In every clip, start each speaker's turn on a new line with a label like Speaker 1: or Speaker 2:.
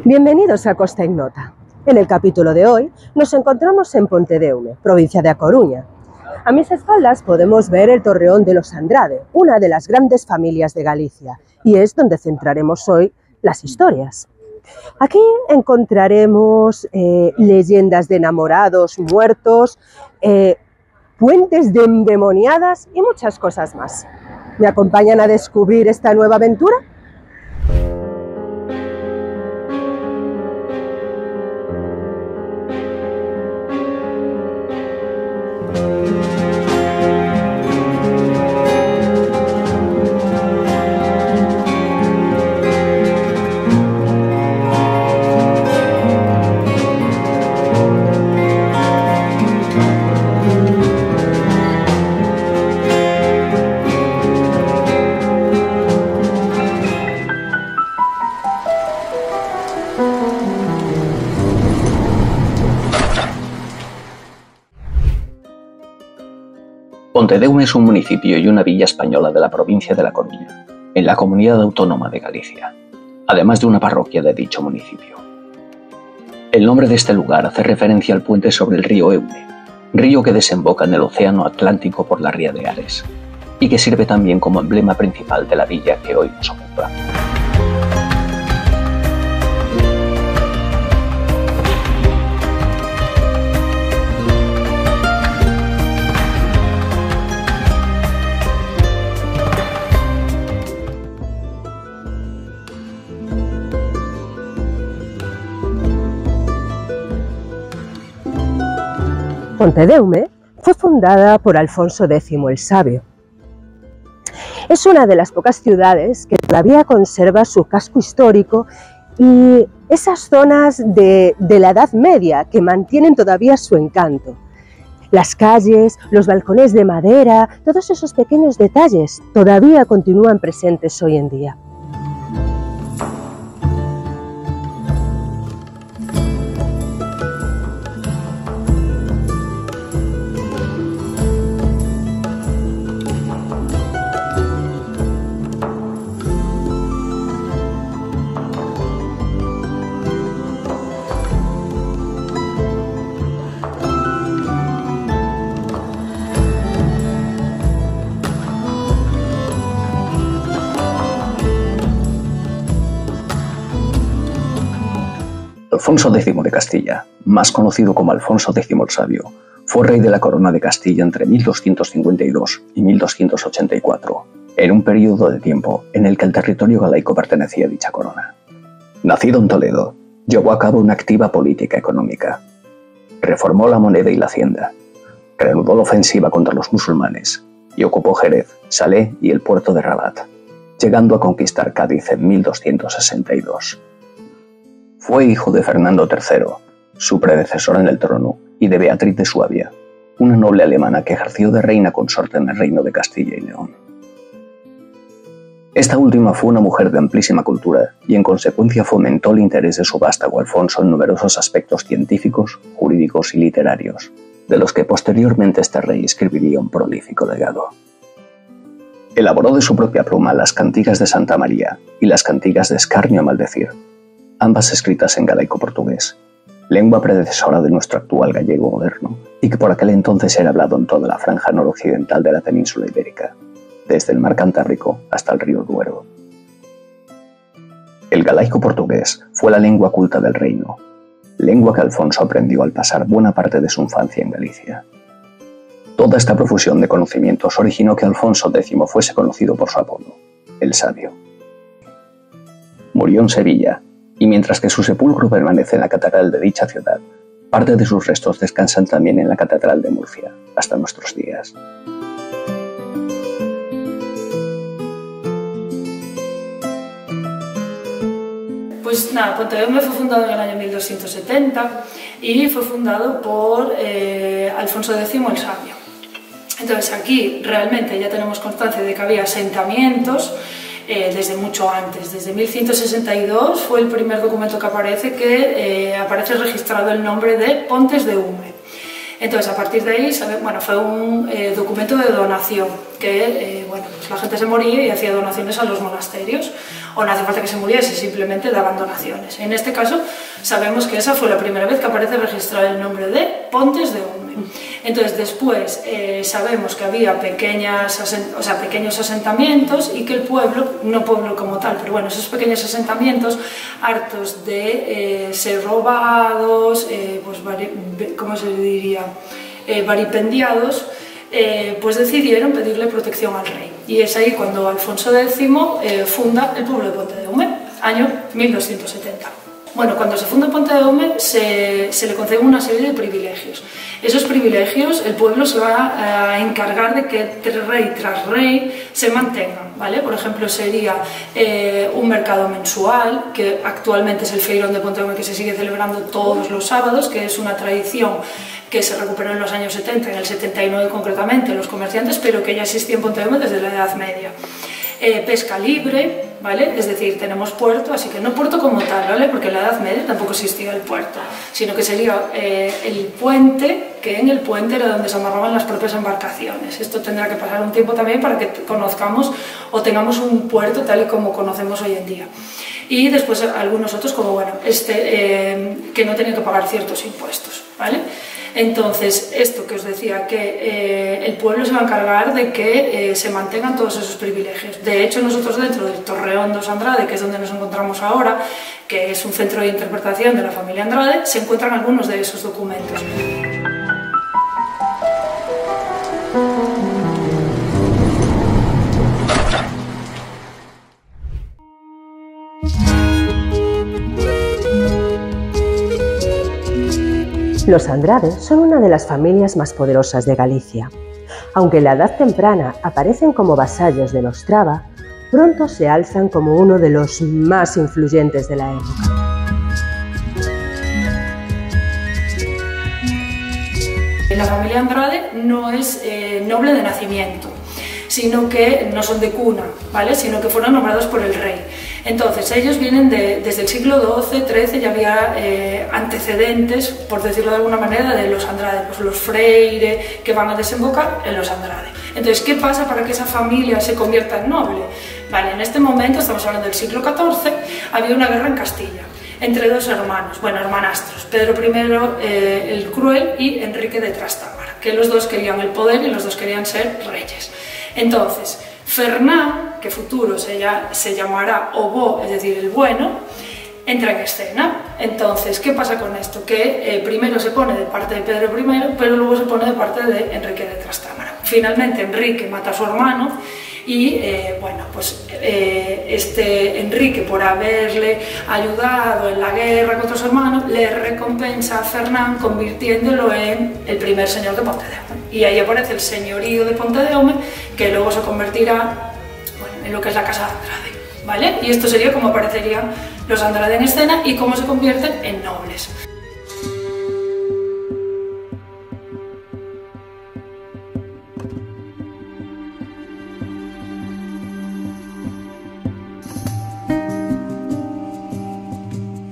Speaker 1: Bienvenidos a Costa Ignota. En el capítulo de hoy nos encontramos en Pontedeume, provincia de A Coruña. A mis espaldas podemos ver el Torreón de los Andrade, una de las grandes familias de Galicia, y es donde centraremos hoy las historias. Aquí encontraremos leyendas de enamorados, muertos, puentes de endemoniadas y muchas cosas más. ¿Me acompañan a descubrir esta nueva aventura?
Speaker 2: Pontedeume es un municipio y una villa española de la provincia de La Coruña, en la Comunidad Autónoma de Galicia, además de una parroquia de dicho municipio. El nombre de este lugar hace referencia al puente sobre el río Eume, río que desemboca en el Océano Atlántico por la ría de Ares, y que sirve también como emblema principal de la villa que hoy nos ocupa.
Speaker 1: Pontedeume fue fundada por Alfonso X el Sabio. Es una de las pocas ciudades que todavía conserva su casco histórico y esas zonas de la Edad Media que mantienen todavía su encanto. Las calles, los balcones de madera, todos esos pequeños detalles todavía continúan presentes hoy en día.
Speaker 2: Alfonso X de Castilla, más conocido como Alfonso X el Sabio, fue rey de la corona de Castilla entre 1252 y 1284, en un periodo de tiempo en el que el territorio galaico pertenecía a dicha corona. Nacido en Toledo, llevó a cabo una activa política económica. Reformó la moneda y la hacienda, reanudó la ofensiva contra los musulmanes y ocupó Jerez, Salé y el puerto de Rabat, llegando a conquistar Cádiz en 1262. Fue hijo de Fernando III, su predecesor en el trono, y de Beatriz de Suabia, una noble alemana que ejerció de reina consorte en el reino de Castilla y León. Esta última fue una mujer de amplísima cultura y en consecuencia fomentó el interés de su vástago Alfonso en numerosos aspectos científicos, jurídicos y literarios, de los que posteriormente este rey escribiría un prolífico legado. Elaboró de su propia pluma las cantigas de Santa María y las cantigas de Escarnio a Maldecir, ambas escritas en galaico-portugués, lengua predecesora de nuestro actual gallego moderno y que por aquel entonces era hablado en toda la franja noroccidental de la península ibérica, desde el mar Cantábrico hasta el río Duero. El galaico-portugués fue la lengua culta del reino, lengua que Alfonso aprendió al pasar buena parte de su infancia en Galicia. Toda esta profusión de conocimientos originó que Alfonso X fuese conocido por su apodo, el Sabio. Murió en Sevilla, y mientras que su sepulcro permanece en la catedral de dicha ciudad, parte de sus restos descansan también en la catedral de Murcia, hasta nuestros días.
Speaker 3: Pues nada, Pontedeume fue fundado en el año 1270 y fue fundado por Alfonso X el Sabio. Entonces aquí realmente ya tenemos constancia de que había asentamientos desde mucho antes. Desde 1162 fue el primer documento que aparece registrado el nombre de Pontes de Ume. Entonces, a partir de ahí, fue un documento de donación, que pues la gente se moría y hacía donaciones a los monasterios. o no hace falta que se muriese, simplemente daban donaciones. En este caso sabemos que esa fue la primera vez que aparece registrado el nombre de Pontes de Eume. Entonces después sabemos que había pequeños asentamientos y que el pueblo, no pueblo como tal, pero bueno, esos pequeños asentamientos hartos de ser robados, ¿cómo se diría?, varipendiados, pues decidieron pedirle protección al rey. Y es ahí cuando Alfonso X funda el pueblo de Ponte de Eume, año 1270. Bueno, cuando se funda Ponte de Eume se le concede una serie de privilegios. Esos privilegios el pueblo se va a encargar de que rey tras rey se mantengan, ¿vale? Por ejemplo, sería un mercado mensual, que actualmente es el Feirón de Ponte de Eume, que se sigue celebrando todos los sábados, que es una tradición que se recuperó en los años 70, en el 79 concretamente, los comerciantes, pero que ya existía en Ponte de Eume desde la Edad Media. Pesca libre, ¿vale? Es decir, tenemos puerto, así que no puerto como tal, ¿vale? Porque en la Edad Media tampoco existía el puerto, sino que sería el puente, que en el puente era donde se amarraban las propias embarcaciones. Esto tendrá que pasar un tiempo también para que conozcamos o tengamos un puerto tal y como conocemos hoy en día. Y después algunos otros, como bueno, que no tenían que pagar ciertos impuestos, ¿vale? Entonces, esto que os decía, que el pueblo se va a encargar de que se mantengan todos esos privilegios. De hecho, nosotros dentro del Torreón dos Andrade, que es donde nos encontramos ahora, que es un centro de interpretación de la familia Andrade, se encuentran algunos de esos documentos.
Speaker 1: Los Andrade son una de las familias más poderosas de Galicia. Aunque en la edad temprana aparecen como vasallos de los Traba, pronto se alzan como uno de los más influyentes de la época.
Speaker 3: La familia Andrade no es noble de nacimiento, sino que no son de cuna, ¿vale? Sino que fueron nombrados por el rey. Entonces, ellos vienen desde el siglo XII, XIII, ya había antecedentes, por decirlo de alguna manera, de los Andrade, pues los Freire, que van a desembocar en los Andrade. Entonces, ¿qué pasa para que esa familia se convierta en noble? Vale, en este momento, estamos hablando del siglo XIV, había una guerra en Castilla, entre dos hermanos, bueno, hermanastros, Pedro I el Cruel y Enrique de Trastámara, que los dos querían el poder y los dos querían ser reyes. Entonces, Fernán, que futuro se llamará Obó, es decir, el bueno, entra en escena. Entonces, ¿qué pasa con esto? Que primero se pone de parte de Pedro I, pero luego se pone de parte de Enrique de Trastámara. Finalmente, Enrique mata a su hermano y, bueno, pues Enrique, por haberle ayudado en la guerra contra su hermano, le recompensa a Fernán convirtiéndolo en el primer señor de Ponte de Eume. Y ahí aparece el señorío de Ponte de Eume, que luego se convertirá, bueno, en lo que es la Casa de Andrade, ¿vale? Y esto sería como aparecerían los Andrade en escena y cómo se convierten en nobles.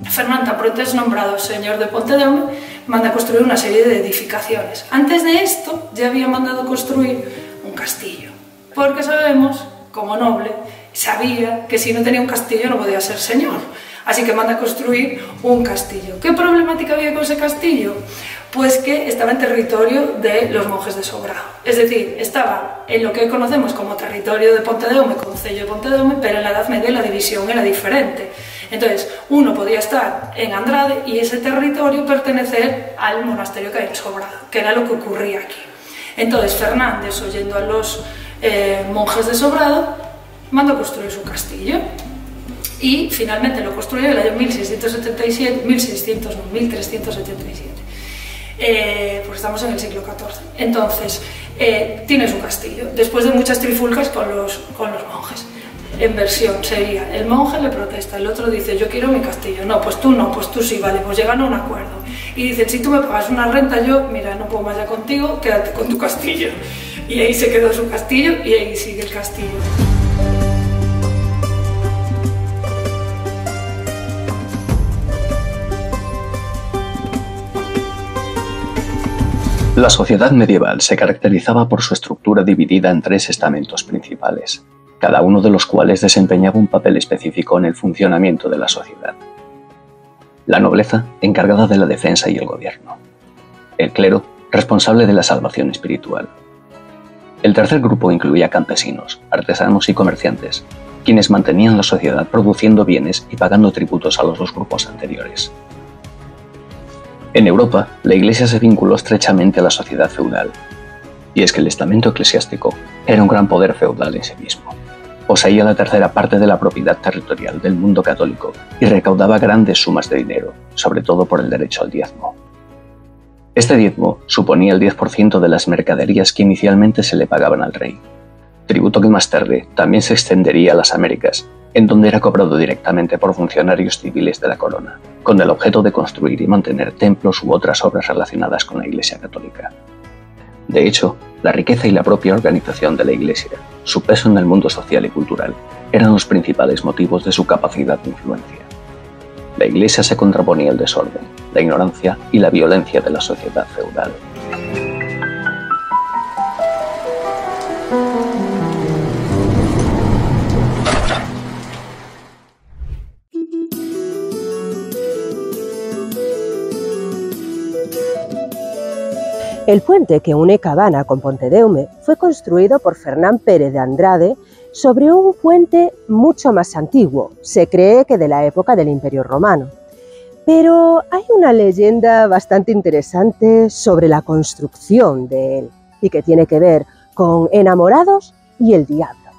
Speaker 3: Fernán, tan pronto es nombrado señor de Ponte de Eume, manda construir una serie de edificaciones. Antes de esto ya había mandado construir un castillo, porque sabemos, como noble, sabía que si no tenía un castillo no podía ser señor, así que manda construir un castillo. ¿Qué problemática había con ese castillo? Pues que estaba en territorio de los monjes de Sobrado, es decir, estaba en lo que hoy conocemos como territorio de Ponte de Eume, concello de Ponte de Eume, pero en la Edad Media la división era diferente. Entonces, uno podía estar en Andrade y ese territorio pertenecer al monasterio que hay en Sobrado, que era lo que ocurría aquí. Entonces, Fernán, desoyendo a los monjes de Sobrado, mandó construir su castillo y finalmente lo construyó en el año 1377, pues estamos en el siglo XIV. Entonces, tiene su castillo, después de muchas trifulcas con los monjes. En versión sería, el monje le protesta, el otro dice, yo quiero mi castillo, no, pues tú sí, vale, pues llegan a un acuerdo. Y dicen, si tú me pagas una renta, yo, mira, no puedo más ya contigo, quédate con tu castillo. Y ahí se quedó su castillo y ahí sigue el castillo.
Speaker 2: La sociedad medieval se caracterizaba por su estructura dividida en tres estamentos principales: cada uno de los cuales desempeñaba un papel específico en el funcionamiento de la sociedad. La nobleza, encargada de la defensa y el gobierno. El clero, responsable de la salvación espiritual. El tercer grupo incluía campesinos, artesanos y comerciantes, quienes mantenían la sociedad produciendo bienes y pagando tributos a los dos grupos anteriores. En Europa, la Iglesia se vinculó estrechamente a la sociedad feudal, y es que el estamento eclesiástico era un gran poder feudal en sí mismo. Poseía la tercera parte de la propiedad territorial del mundo católico y recaudaba grandes sumas de dinero, sobre todo por el derecho al diezmo. Este diezmo suponía el 10% de las mercaderías que inicialmente se le pagaban al rey, tributo que más tarde también se extendería a las Américas, en donde era cobrado directamente por funcionarios civiles de la corona, con el objeto de construir y mantener templos u otras obras relacionadas con la Iglesia católica. De hecho, la riqueza y la propia organización de la Iglesia, su peso en el mundo social y cultural, eran los principales motivos de su capacidad de influencia. La Iglesia se contraponía al desorden, la ignorancia y la violencia de la sociedad feudal.
Speaker 1: El puente que une Cabana con Pontedeume fue construido por Fernán Pérez de Andrade sobre un puente mucho más antiguo, se cree que de la época del Imperio Romano. Pero hay una leyenda bastante interesante sobre la construcción de él y que tiene que ver con enamorados y el diablo.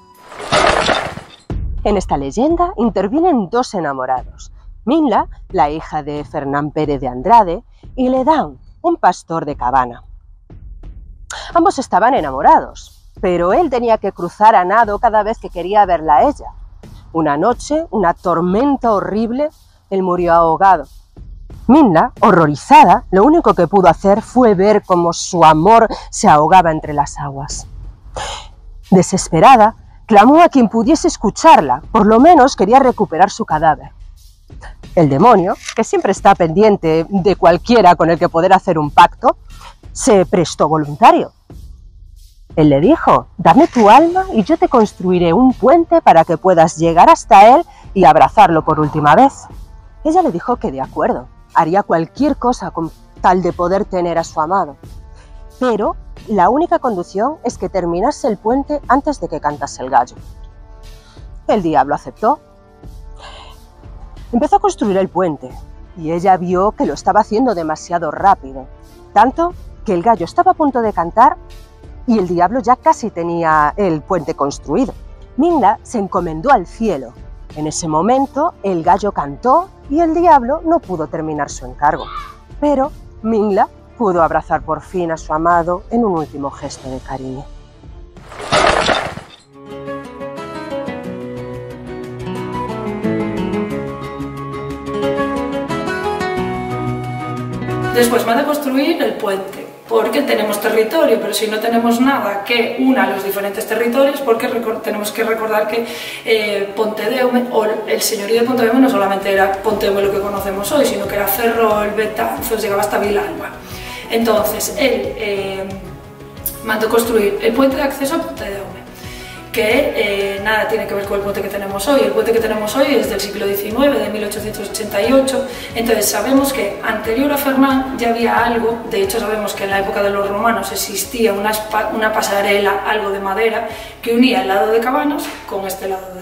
Speaker 1: En esta leyenda intervienen dos enamorados, Minla, la hija de Fernán Pérez de Andrade, y Ledán, un pastor de Cabana. Ambos estaban enamorados, pero él tenía que cruzar a nado cada vez que quería verla a ella. Una noche, una tormenta horrible, él murió ahogado. Minla, horrorizada, lo único que pudo hacer fue ver cómo su amor se ahogaba entre las aguas. Desesperada, clamó a quien pudiese escucharla, por lo menos quería recuperar su cadáver. El demonio, que siempre está pendiente de cualquiera con el que poder hacer un pacto, se prestó voluntario. Él le dijo: dame tu alma y yo te construiré un puente para que puedas llegar hasta él y abrazarlo por última vez. Ella le dijo que de acuerdo, haría cualquier cosa con tal de poder tener a su amado. Pero la única condición es que terminase el puente antes de que cantase el gallo. El diablo aceptó. Empezó a construir el puente y ella vio que lo estaba haciendo demasiado rápido, tanto que el gallo estaba a punto de cantar y el diablo ya casi tenía el puente construido. Minla se encomendó al cielo. En ese momento el gallo cantó y el diablo no pudo terminar su encargo. Pero Minla pudo abrazar por fin a su amado en un último gesto de cariño.
Speaker 3: Después van a construir el puente, porque tenemos territorio, pero si no tenemos nada que una los diferentes territorios, porque tenemos que recordar que Pontedeume, o el señorío de Pontedeume, no solamente era Pontedeume lo que conocemos hoy, sino que era Ferrol, Betanzos, llegaba hasta Vilalba. Entonces, él mandó construir el puente de acceso a Pontedeume, que nada tiene que ver con el puente que tenemos hoy. El puente que tenemos hoy es del siglo XIX, de 1888, entonces sabemos que anterior a Fernán ya había algo. De hecho sabemos que en la época de los romanos existía una pasarela, algo de madera, que unía el lado de Cabanas con este lado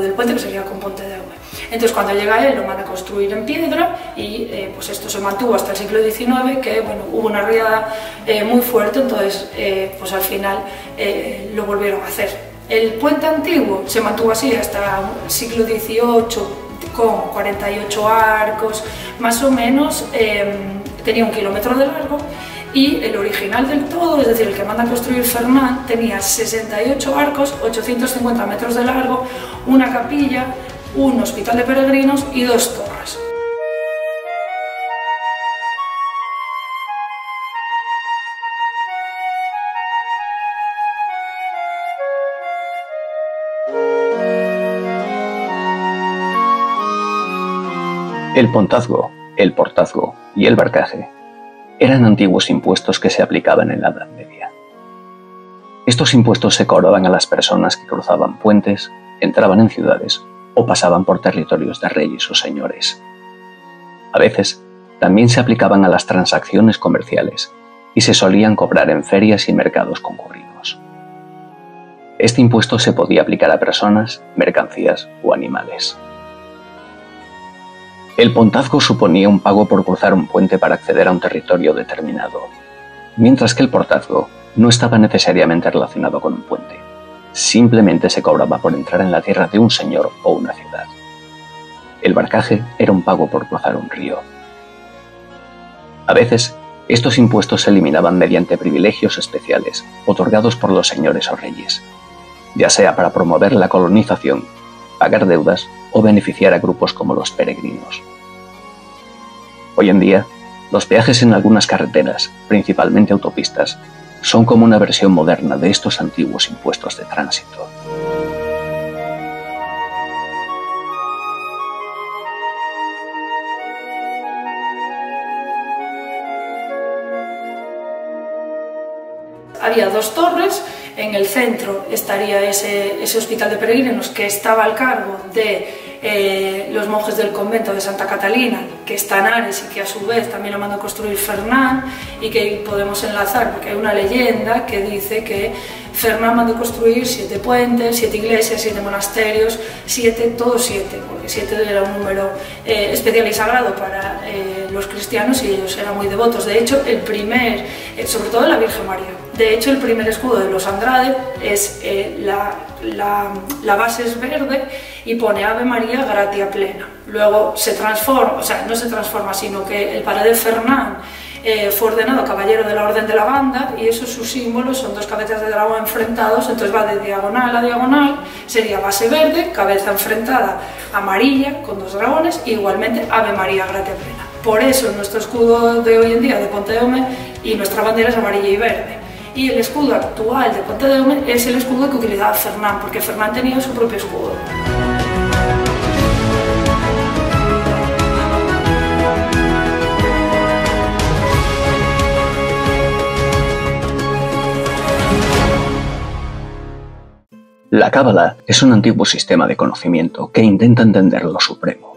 Speaker 3: del puente, que sería con Pontedeume. Entonces cuando llega él lo van a construir en piedra y pues esto se mantuvo hasta el siglo XIX, que bueno, hubo una riada muy fuerte, entonces pues al final lo volvieron a hacer. El puente antiguo se mantuvo así hasta el siglo XVIII con 48 arcos, más o menos, tenía 1 kilómetro de largo, y el original del todo, es decir, el que manda a construir Fernán, tenía 68 arcos, 850 metros de largo, una capilla, un hospital de peregrinos y 2 torres.
Speaker 2: El pontazgo, el portazgo y el barcaje eran antiguos impuestos que se aplicaban en la Edad Media. Estos impuestos se cobraban a las personas que cruzaban puentes, entraban en ciudades o pasaban por territorios de reyes o señores. A veces, también se aplicaban a las transacciones comerciales y se solían cobrar en ferias y mercados concurridos. Este impuesto se podía aplicar a personas, mercancías o animales. El pontazgo suponía un pago por cruzar un puente para acceder a un territorio determinado, mientras que el portazgo no estaba necesariamente relacionado con un puente. Simplemente se cobraba por entrar en la tierra de un señor o una ciudad. El barcaje era un pago por cruzar un río. A veces, estos impuestos se eliminaban mediante privilegios especiales otorgados por los señores o reyes, ya sea para promover la colonización, pagar deudas o beneficiar a grupos como los peregrinos. Hoy en día, los peajes en algunas carreteras, principalmente autopistas, son como una versión moderna de estos antiguos impuestos de tránsito.
Speaker 3: Había dos torres, en el centro estaría ese hospital de peregrinos que estaba al cargo de los monjes del convento de Santa Catalina, que está en Ares y que a su vez también lo mandó construir Fernán, y que podemos enlazar porque hay una leyenda que dice que Fernán mandó construir 7 puentes, 7 iglesias, 7 monasterios, todos 7, porque 7 era un número especial y sagrado para los cristianos y ellos eran muy devotos. De hecho, sobre todo la Virgen María. De hecho, el primer escudo de los Andrade es la base es verde y pone Ave María gratia plena. Luego se transforma, o sea, no se transforma, sino que el padre de Fernán fue ordenado caballero de la Orden de la Banda y esos sus símbolos son 2 cabezas de dragón enfrentados, entonces va de diagonal a diagonal, sería base verde, cabeza enfrentada amarilla con 2 dragones y igualmente Ave María gratia plena. Por eso nuestro escudo de hoy en día de Pontedeume y nuestra bandera es amarilla y verde. Y el escudo actual de Pontedeume es el escudo que utilizaba Fernán, porque Fernán tenía su propio escudo.
Speaker 2: La Cábala es un antiguo sistema de conocimiento que intenta entender lo supremo,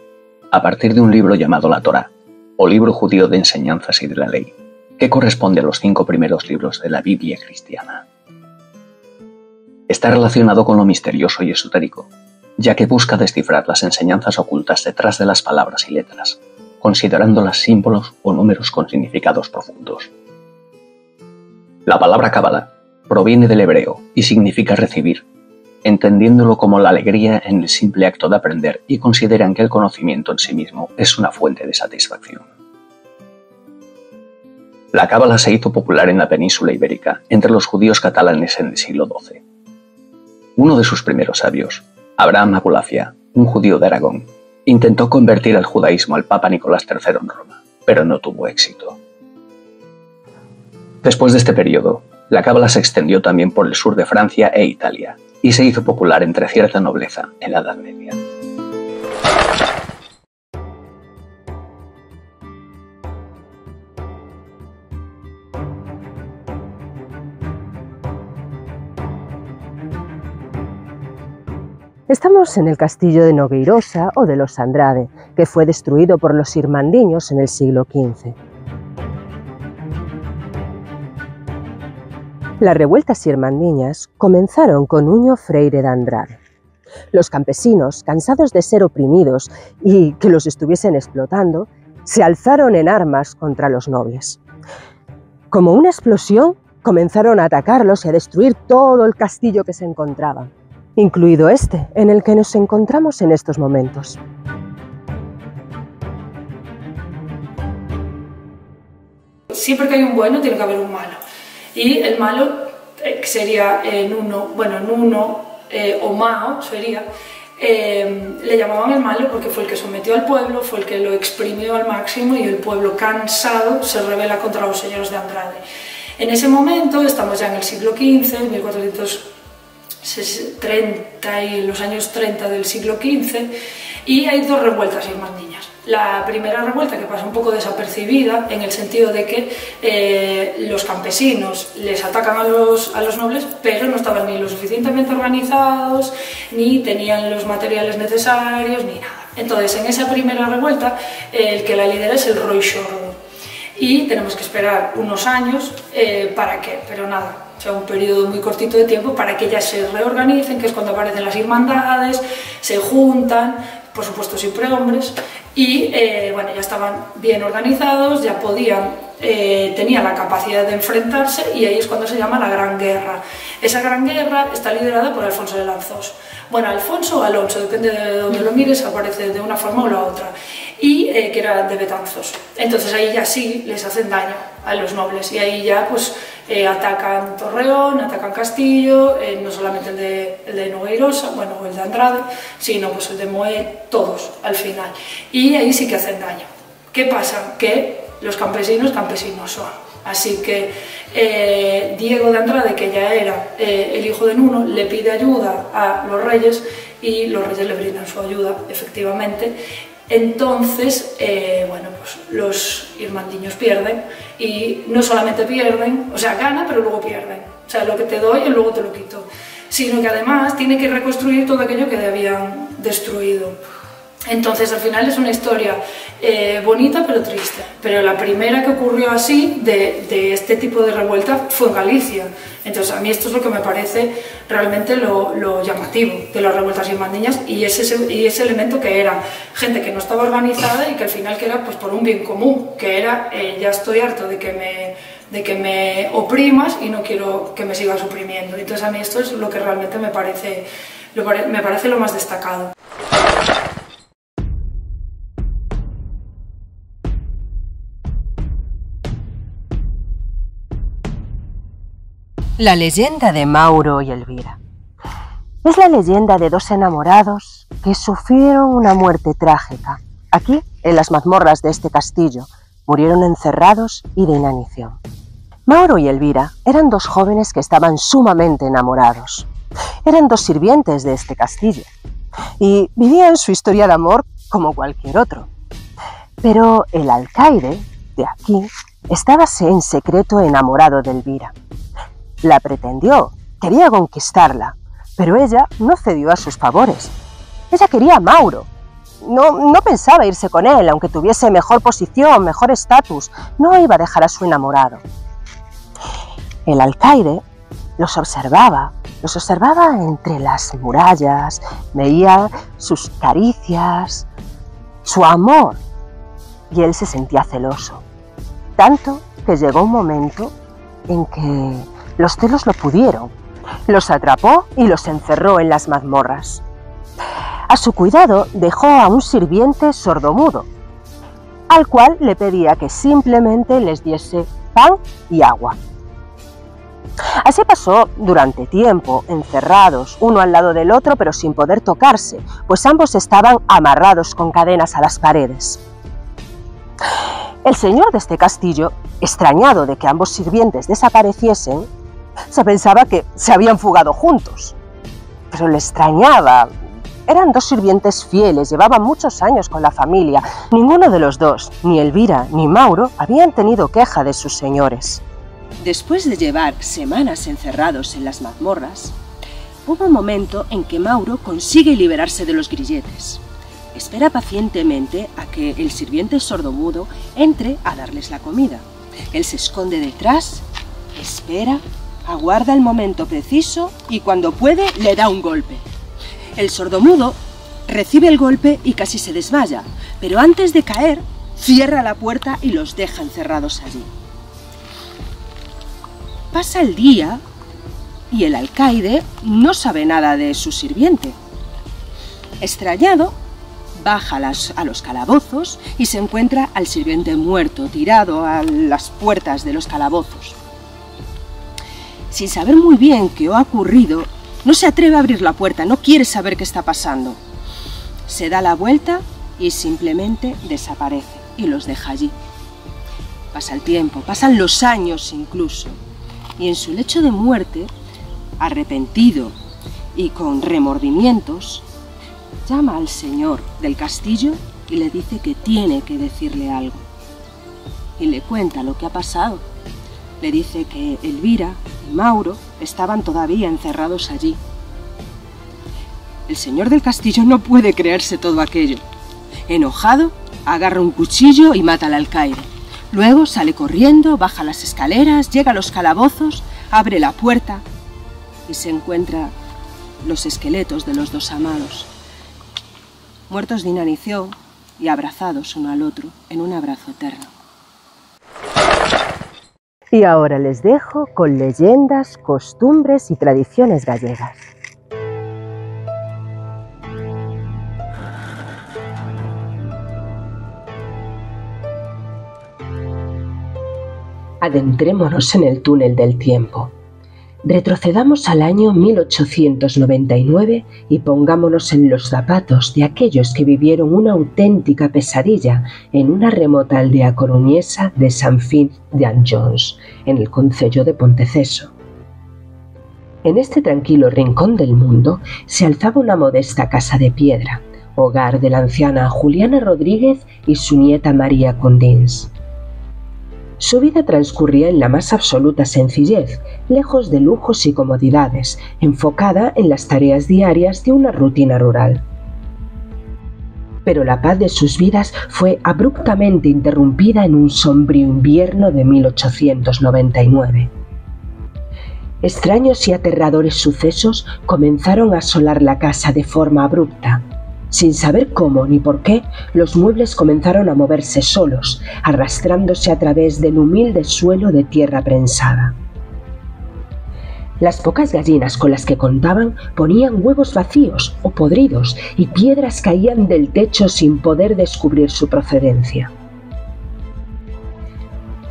Speaker 2: a partir de un libro llamado la Torá, o libro judío de enseñanzas y de la ley, que corresponde a los 5 primeros libros de la Biblia cristiana. Está relacionado con lo misterioso y esotérico, ya que busca descifrar las enseñanzas ocultas detrás de las palabras y letras, considerándolas símbolos o números con significados profundos. La palabra Cábala proviene del hebreo y significa recibir, entendiéndolo como la alegría en el simple acto de aprender, y consideran que el conocimiento en sí mismo es una fuente de satisfacción. La Cábala se hizo popular en la península ibérica entre los judíos catalanes en el siglo XII. Uno de sus primeros sabios, Abraham Abulafia, un judío de Aragón, intentó convertir al judaísmo al Papa Nicolás III en Roma, pero no tuvo éxito. Después de este periodo, la Cábala se extendió también por el sur de Francia e Italia, y se hizo popular entre cierta nobleza en la Edad Media.
Speaker 1: Estamos en el castillo de Nogueirosa o de los Andrade, que fue destruido por los irmandiños en el siglo XV. Las revueltas irmandiñas comenzaron con Nuño Freire de Andrade. Los campesinos, cansados de ser oprimidos y que los estuviesen explotando, se alzaron en armas contra los nobles. Como una explosión, comenzaron a atacarlos y a destruir todo el castillo que se encontraba, incluido este, en el que nos encontramos en estos momentos.
Speaker 3: Siempre que hay un bueno, tiene que haber un malo. Y el malo sería Nuno o Mao, le llamaban el malo porque fue el que sometió al pueblo, fue el que lo exprimió al máximo y el pueblo cansado se rebela contra los señores de Andrade. En ese momento, estamos ya en el siglo XV, 1430 y los años 30 del siglo XV, y hay 2 revueltas irmandiñas. La primera revuelta, que pasa un poco desapercibida, en el sentido de que los campesinos les atacan a los nobles, pero no estaban ni lo suficientemente organizados, ni tenían los materiales necesarios, ni nada. Entonces, en esa primera revuelta, el que la lidera es el Roi Xordo. Y tenemos que esperar unos años para que, pero nada, o sea, un periodo muy cortito de tiempo para que ellas se reorganicen, que es cuando aparecen las hermandades, se juntan, por supuesto siempre hombres, y bueno, ya estaban bien organizados, ya podían, tenían la capacidad de enfrentarse, y ahí es cuando se llama la Gran Guerra. Esa Gran Guerra está liderada por Alfonso de Lanzós. Bueno, Alfonso o Alonso, depende de donde lo mires, aparece de una forma o la otra, y que era de Betanzos. Entonces ahí ya sí les hacen daño a los nobles, y ahí ya pues atacan Torreón, atacan Castillo, no solamente el de Nogueirosa, bueno, o el de Andrade, sino pues el de Moé, todos al final. Y ahí sí que hacen daño. ¿Qué pasa? Que los campesinos son. Así que Diego de Andrade, que ya era el hijo de Nuno, le pide ayuda a los reyes y los reyes le brindan su ayuda, efectivamente. Entonces, bueno, pues los irmandiños pierden, y no solamente pierden, o sea, ganan, pero luego pierden. O sea, lo que te doy y luego te lo quito. Sino que además tiene que reconstruir todo aquello que habían destruido. Entonces, al final es una historia bonita pero triste. Pero la primera que ocurrió así, de este tipo de revuelta, fue en Galicia. Entonces, a mí esto es lo que me parece realmente lo llamativo de las revueltas irmandiñas, y ese elemento que era gente que no estaba organizada y que al final que era pues por un bien común, que era ya estoy harto de que me oprimas y no quiero que me sigas oprimiendo. Entonces, a mí esto es lo que realmente me parece lo más destacado.
Speaker 1: La leyenda de Mauro y Elvira. Es la leyenda de dos enamorados que sufrieron una muerte trágica. Aquí, en las mazmorras de este castillo, murieron encerrados y de inanición. Mauro y Elvira eran dos jóvenes que estaban sumamente enamorados. Eran dos sirvientes de este castillo y vivían su historia de amor como cualquier otro. Pero el alcaide de aquí estaba en secreto enamorado de Elvira. La pretendió, quería conquistarla, pero ella no cedió a sus favores. Ella quería a Mauro. No pensaba irse con él, aunque tuviese mejor posición, mejor estatus. No iba a dejar a su enamorado. El alcaide los observaba entre las murallas, veía sus caricias, su amor, y él se sentía celoso. Tanto que llegó un momento en que los celos lo pudieron, los atrapó y los encerró en las mazmorras. A su cuidado dejó a un sirviente sordomudo, al cual le pedía que simplemente les diese pan y agua. Así pasó durante tiempo, encerrados uno al lado del otro, pero sin poder tocarse, pues ambos estaban amarrados con cadenas a las paredes. El señor de este castillo, extrañado de que ambos sirvientes desapareciesen, se pensaba que se habían fugado juntos. Pero le extrañaba. Eran dos sirvientes fieles, llevaban muchos años con la familia. Ninguno de los dos, ni Elvira ni Mauro, habían tenido queja de sus señores.
Speaker 4: Después de llevar semanas encerrados en las mazmorras, hubo un momento en que Mauro consigue liberarse de los grilletes. Espera pacientemente a que el sirviente sordomudo entre a darles la comida. Él se esconde detrás, espera, aguarda el momento preciso y cuando puede le da un golpe. El sordomudo recibe el golpe y casi se desmaya, pero antes de caer cierra la puerta y los deja encerrados allí. Pasa el día y el alcaide no sabe nada de su sirviente. Extrañado, baja a los calabozos y se encuentra al sirviente muerto, tirado a las puertas de los calabozos. Sin saber muy bien qué ha ocurrido, no se atreve a abrir la puerta, no quiere saber qué está pasando. Se da la vuelta y simplemente desaparece y los deja allí. Pasa el tiempo, pasan los años incluso, y en su lecho de muerte, arrepentido y con remordimientos, llama al señor del castillo y le dice que tiene que decirle algo. Y le cuenta lo que ha pasado. Le dice que Elvira y Mauro estaban todavía encerrados allí. El señor del castillo no puede creerse todo aquello. Enojado, agarra un cuchillo y mata al alcaide. Luego sale corriendo, baja las escaleras, llega a los calabozos, abre la puerta y se encuentra los esqueletos de los dos amados, muertos de inanición y abrazados uno al otro en un abrazo eterno.
Speaker 1: Y ahora les dejo con leyendas, costumbres y tradiciones gallegas. Adentrémonos en el túnel del tiempo. Retrocedamos al año 1899 y pongámonos en los zapatos de aquellos que vivieron una auténtica pesadilla en una remota aldea coruñesa de San Fin de Anllóns, en el concello de Ponteceso. En este tranquilo rincón del mundo se alzaba una modesta casa de piedra, hogar de la anciana Juliana Rodríguez y su nieta María Condins. Su vida transcurría en la más absoluta sencillez, lejos de lujos y comodidades, enfocada en las tareas diarias de una rutina rural. Pero la paz de sus vidas fue abruptamente interrumpida en un sombrío invierno de 1899. Extraños y aterradores sucesos comenzaron a asolar la casa de forma abrupta. Sin saber cómo ni por qué, los muebles comenzaron a moverse solos, arrastrándose a través del humilde suelo de tierra prensada. Las pocas gallinas con las que contaban ponían huevos vacíos o podridos y piedras caían del techo sin poder descubrir su procedencia.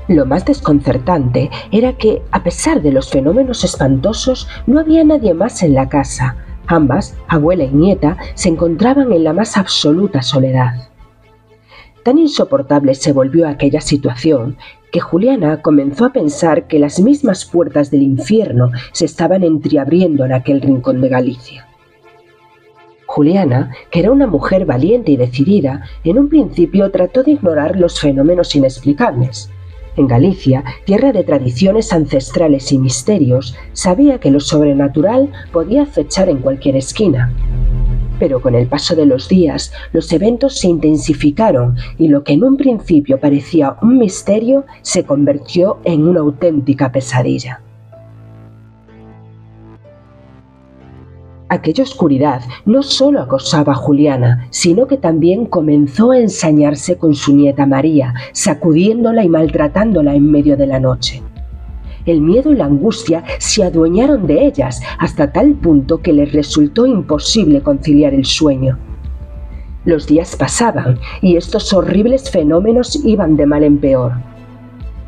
Speaker 1: Lo más desconcertante era que, a pesar de los fenómenos espantosos, no había nadie más en la casa. Ambas, abuela y nieta, se encontraban en la más absoluta soledad. Tan insoportable se volvió aquella situación que Juliana comenzó a pensar que las mismas puertas del infierno se estaban entreabriendo en aquel rincón de Galicia. Juliana, que era una mujer valiente y decidida, en un principio trató de ignorar los fenómenos inexplicables. En Galicia, tierra de tradiciones ancestrales y misterios, sabía que lo sobrenatural podía acechar en cualquier esquina. Pero con el paso de los días, los eventos se intensificaron y lo que en un principio parecía un misterio se convirtió en una auténtica pesadilla. Aquella oscuridad no solo acosaba a Juliana, sino que también comenzó a ensañarse con su nieta María, sacudiéndola y maltratándola en medio de la noche. El miedo y la angustia se adueñaron de ellas hasta tal punto que les resultó imposible conciliar el sueño. Los días pasaban y estos horribles fenómenos iban de mal en peor.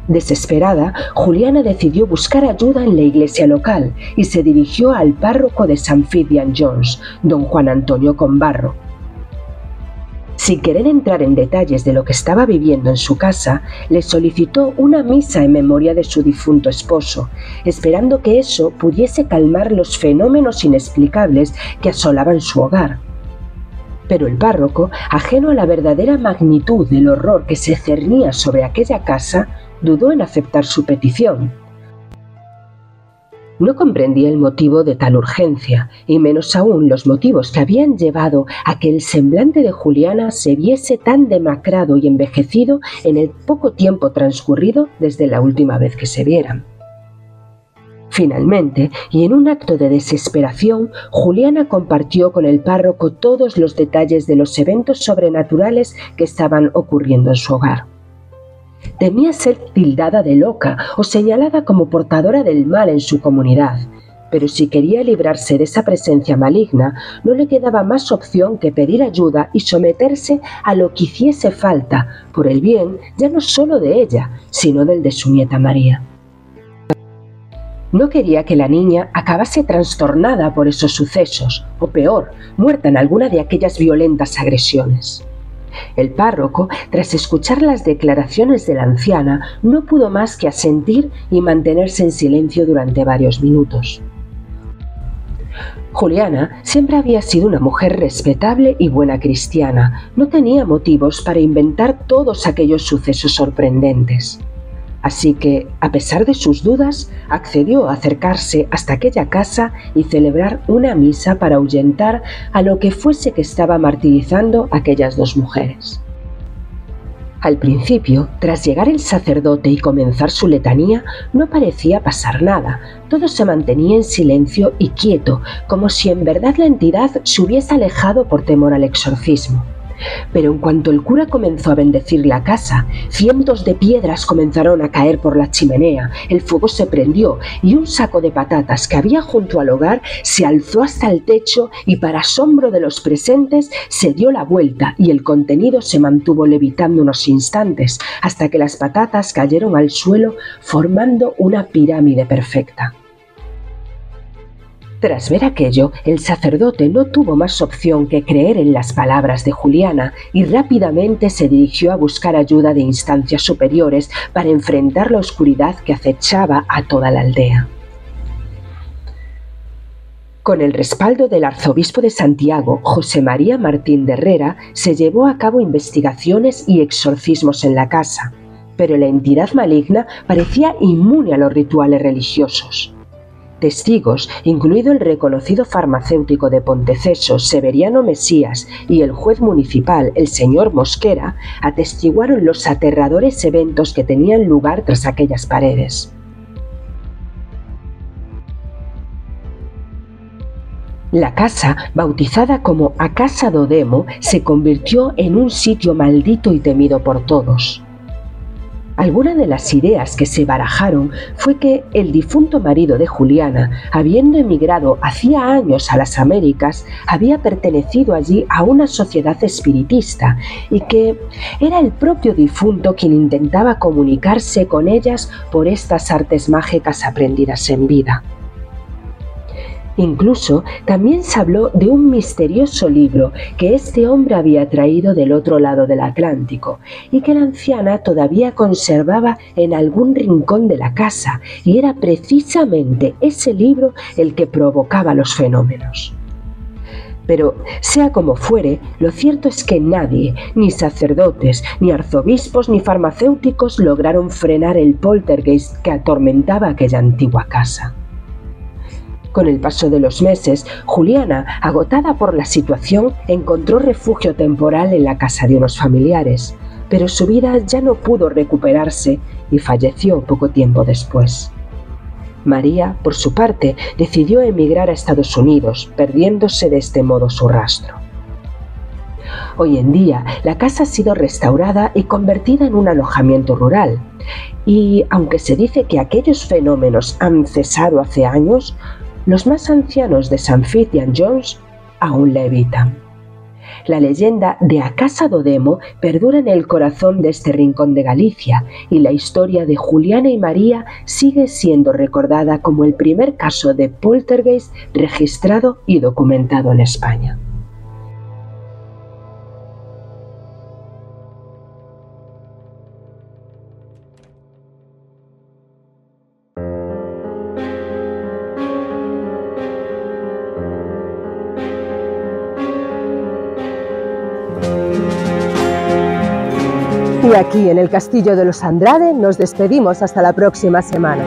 Speaker 1: Desesperada, Juliana decidió buscar ayuda en la iglesia local y se dirigió al párroco de San Fin de Anllóns, don Juan Antonio Combarro. Sin querer entrar en detalles de lo que estaba viviendo en su casa, le solicitó una misa en memoria de su difunto esposo, esperando que eso pudiese calmar los fenómenos inexplicables que asolaban su hogar. Pero el párroco, ajeno a la verdadera magnitud del horror que se cernía sobre aquella casa, dudó en aceptar su petición. No comprendía el motivo de tal urgencia, y menos aún los motivos que habían llevado a que el semblante de Juliana se viese tan demacrado y envejecido en el poco tiempo transcurrido desde la última vez que se vieran. Finalmente, y en un acto de desesperación, Juliana compartió con el párroco todos los detalles de los eventos sobrenaturales que estaban ocurriendo en su hogar. Temía ser tildada de loca o señalada como portadora del mal en su comunidad, pero si quería librarse de esa presencia maligna, no le quedaba más opción que pedir ayuda y someterse a lo que hiciese falta, por el bien ya no solo de ella, sino del de su nieta María. No quería que la niña acabase trastornada por esos sucesos, o peor, muerta en alguna de aquellas violentas agresiones. El párroco, tras escuchar las declaraciones de la anciana, no pudo más que asentir y mantenerse en silencio durante varios minutos.
Speaker 4: Juliana siempre había sido una mujer respetable y buena cristiana. No tenía motivos para inventar todos aquellos sucesos sorprendentes. Así que, a pesar de sus dudas, accedió a acercarse hasta aquella casa y celebrar una misa para ahuyentar a lo que fuese que estaba martirizando a aquellas dos mujeres. Al principio, tras llegar el sacerdote y comenzar su letanía, no parecía pasar nada. Todo se mantenía en silencio y quieto, como si en verdad la entidad se hubiese alejado por temor al exorcismo. Pero en cuanto el cura comenzó a bendecir la casa, cientos de piedras comenzaron a caer por la chimenea, el fuego se prendió y un saco de patatas que había junto al hogar se alzó hasta el techo y, para asombro de los presentes, se dio la vuelta y el contenido se mantuvo levitando unos instantes hasta que las patatas cayeron al suelo formando una pirámide perfecta. Tras ver aquello, el sacerdote no tuvo más opción que creer en las palabras de Juliana y rápidamente se dirigió a buscar ayuda de instancias superiores para enfrentar la oscuridad que acechaba a toda la aldea. Con el respaldo del arzobispo de Santiago, José María Martín de Herrera, se llevó a cabo investigaciones y exorcismos en la casa, pero la entidad maligna parecía inmune a los rituales religiosos. Testigos, incluido el reconocido farmacéutico de Ponteceso, Severiano Mesías, y el juez municipal, el señor Mosquera, atestiguaron los aterradores eventos que tenían lugar tras aquellas paredes. La casa, bautizada como A Casa do Demo, se convirtió en un sitio maldito y temido por todos. Alguna de las ideas que se barajaron fue que el difunto marido de Juliana, habiendo emigrado hacía años a las Américas, había pertenecido allí a una sociedad espiritista y que era el propio difunto quien intentaba comunicarse con ellas por estas artes mágicas aprendidas en vida. Incluso también se habló de un misterioso libro que este hombre había traído del otro lado del Atlántico y que la anciana todavía conservaba en algún rincón de la casa, y era precisamente ese libro el que provocaba los fenómenos. Pero, sea como fuere, lo cierto es que nadie, ni sacerdotes, ni arzobispos, ni farmacéuticos lograron frenar el poltergeist que atormentaba aquella antigua casa. Con el paso de los meses, Juliana, agotada por la situación, encontró refugio temporal en la casa de unos familiares, pero su vida ya no pudo recuperarse y falleció poco tiempo después. María, por su parte, decidió emigrar a Estados Unidos, perdiéndose de este modo su rastro. Hoy en día, la casa ha sido restaurada y convertida en un alojamiento rural, y aunque se dice que aquellos fenómenos han cesado hace años, los más ancianos de St. Fitz and John's aún la evitan. La leyenda de A Casa do Demo perdura en el corazón de este rincón de Galicia, y la historia de Juliana y María sigue siendo recordada como el primer caso de poltergeist registrado y documentado en España.
Speaker 1: Y aquí en el Castillo de los Andrade nos despedimos hasta la próxima semana.